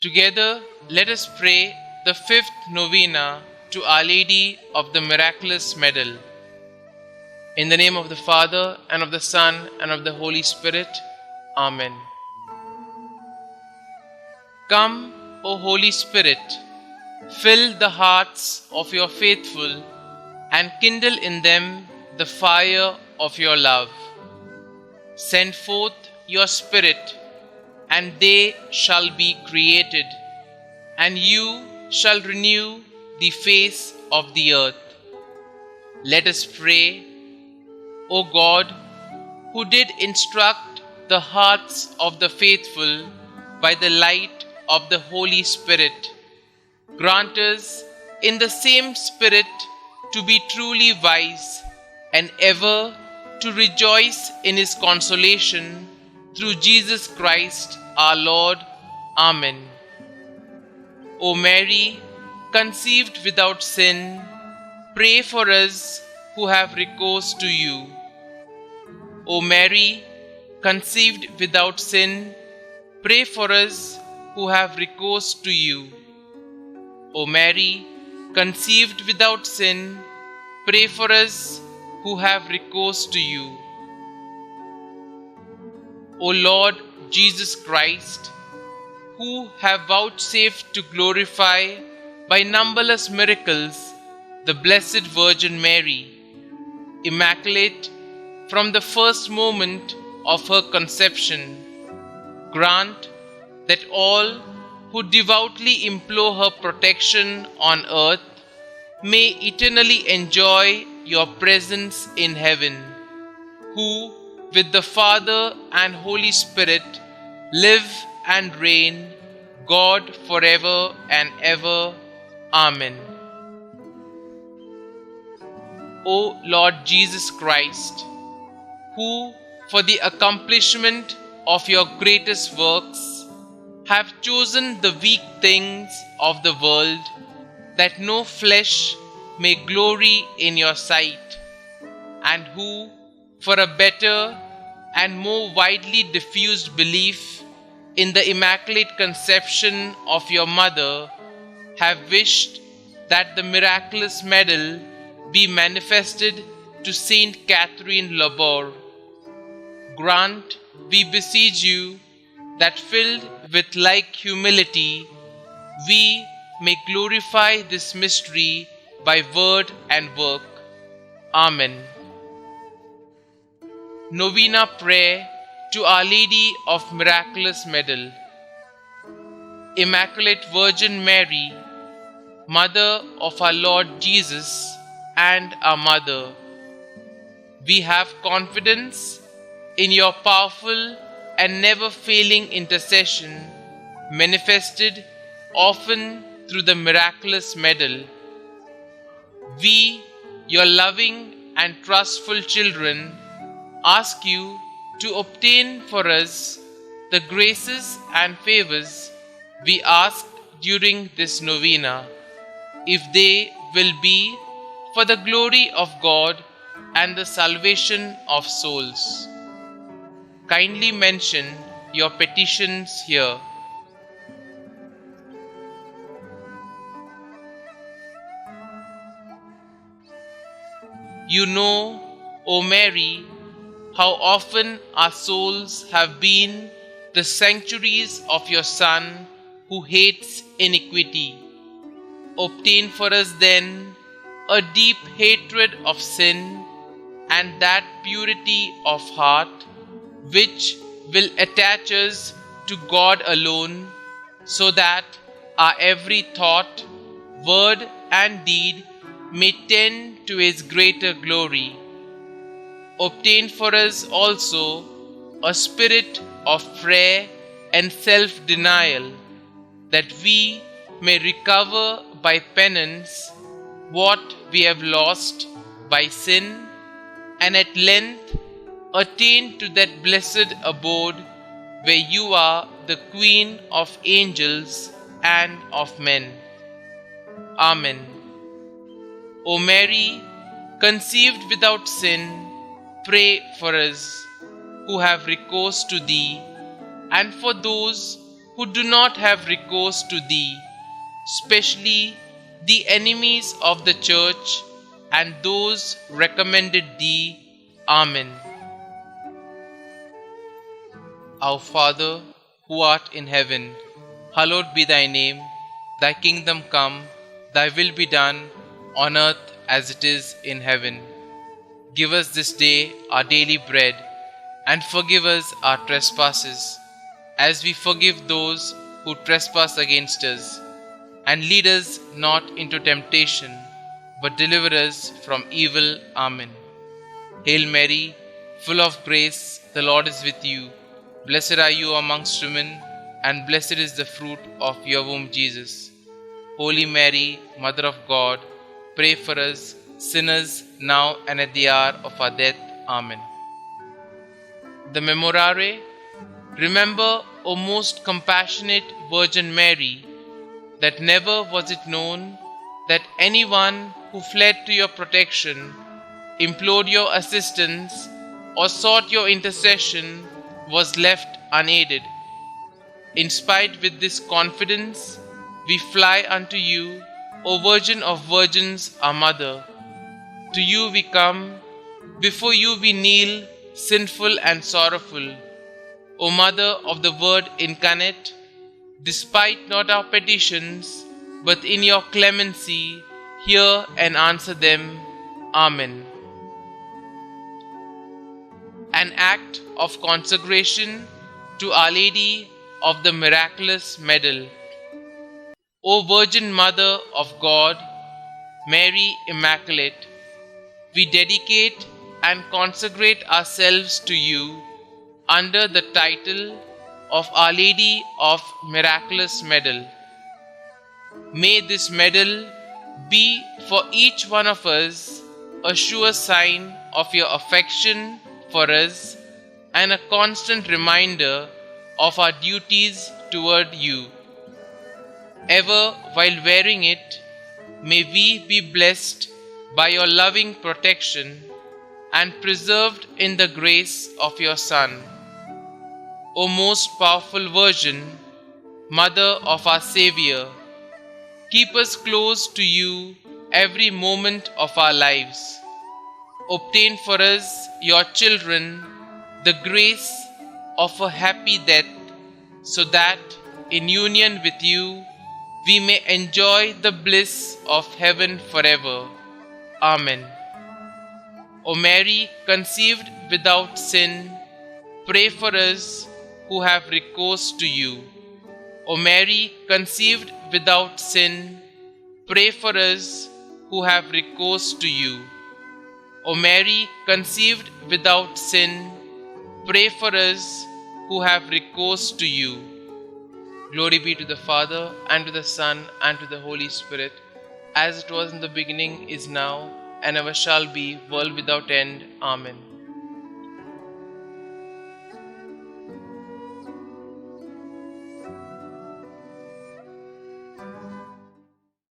Together, let us pray the fifth novena to Our Lady of the Miraculous Medal. In the name of the Father, and of the Son, and of the Holy Spirit. Amen. Come, O Holy Spirit, fill the hearts of your faithful and kindle in them the fire of your love. Send forth your Spirit, and they shall be created, and you shall renew the face of the earth. Let us pray. O God, who did instruct the hearts of the faithful by the light of the Holy Spirit, grant us in the same Spirit to be truly wise and ever to rejoice in His consolation through Jesus Christ our Lord. Amen. O Mary, conceived without sin, pray for us who have recourse to you. O Mary, conceived without sin, pray for us who have recourse to you. O Mary, conceived without sin, pray for us who have recourse to you. O Lord Jesus Christ, who have vouchsafed to glorify by numberless miracles the Blessed Virgin Mary, immaculate from the first moment of her conception, grant that all who devoutly implore her protection on earth may eternally enjoy your presence in heaven, who with the Father and Holy Spirit live and reign, God forever and ever. Amen. O Lord Jesus Christ, who for the accomplishment of your greatest works have chosen the weak things of the world, that no flesh may glory in your sight, and who for a better and more widely diffused belief in the Immaculate Conception of your Mother, have wished that the miraculous medal be manifested to Saint Catherine Labor. Grant, we beseech you, that filled with like humility, we may glorify this mystery by word and work. Amen. Novena Prayer to Our Lady of Miraculous Medal. Immaculate Virgin Mary, Mother of our Lord Jesus and our Mother, we have confidence in your powerful and never-failing intercession, manifested often through the miraculous medal. We, your loving and trustful children, ask you to obtain for us the graces and favors we ask during this novena, if they will be for the glory of God and the salvation of souls. Kindly mention your petitions here. You know, O Mary, how often our souls have been the sanctuaries of your Son who hates iniquity. Obtain for us then a deep hatred of sin and that purity of heart which will attach us to God alone, so that our every thought, word and deed may tend to His greater glory. Obtain for us also a spirit of prayer and self-denial, that we may recover by penance what we have lost by sin, and at length attain to that blessed abode where you are the Queen of angels and of men. Amen. O Mary, conceived without sin, pray for us who have recourse to Thee, and for those who do not have recourse to thee, especially the enemies of the church and those recommended thee. Amen. Our Father, who art in heaven, hallowed be thy name. Thy kingdom come, thy will be done, on earth as it is in heaven. Give us this day our daily bread, and forgive us our trespasses, as we forgive those who trespass against us. And lead us not into temptation, but deliver us from evil. Amen. Hail Mary, full of grace, the Lord is with you. Blessed are you amongst women, and blessed is the fruit of your womb, Jesus. Holy Mary, Mother of God, pray for us sinners now and at the hour of our death. Amen. The Memorare. Remember, O most compassionate Virgin Mary, that never was it known that anyone who fled to your protection, implored your assistance, or sought your intercession was left unaided. In spite with this confidence, we fly unto you, O Virgin of Virgins, our Mother. To you we come, before you we kneel, sinful and sorrowful. O Mother of the Word incarnate, despite not our petitions, but in your clemency, hear and answer them. Amen. An act of consecration to Our Lady of the Miraculous Medal. O Virgin Mother of God, Mary Immaculate, we dedicate and consecrate ourselves to you under the title of Our Lady of Miraculous Medal. May this medal be for each one of us a sure sign of your affection for us and a constant reminder of our duties toward you. Ever while wearing it, may we be blessed by your loving protection and preserved in the grace of your Son. O most powerful Virgin, Mother of our Xavier, keep us close to you every moment of our lives. Obtain for us, your children, the grace of a happy death, so that, in union with you, we may enjoy the bliss of heaven forever. Amen. O Mary, conceived without sin, pray for us who have recourse to you. O Mary, conceived without sin, pray for us who have recourse to you. O Mary, conceived without sin, pray for us who have recourse to you. Glory be to the Father, and to the Son, and to the Holy Spirit, as it was in the beginning, is now, and ever shall be, world without end. Amen.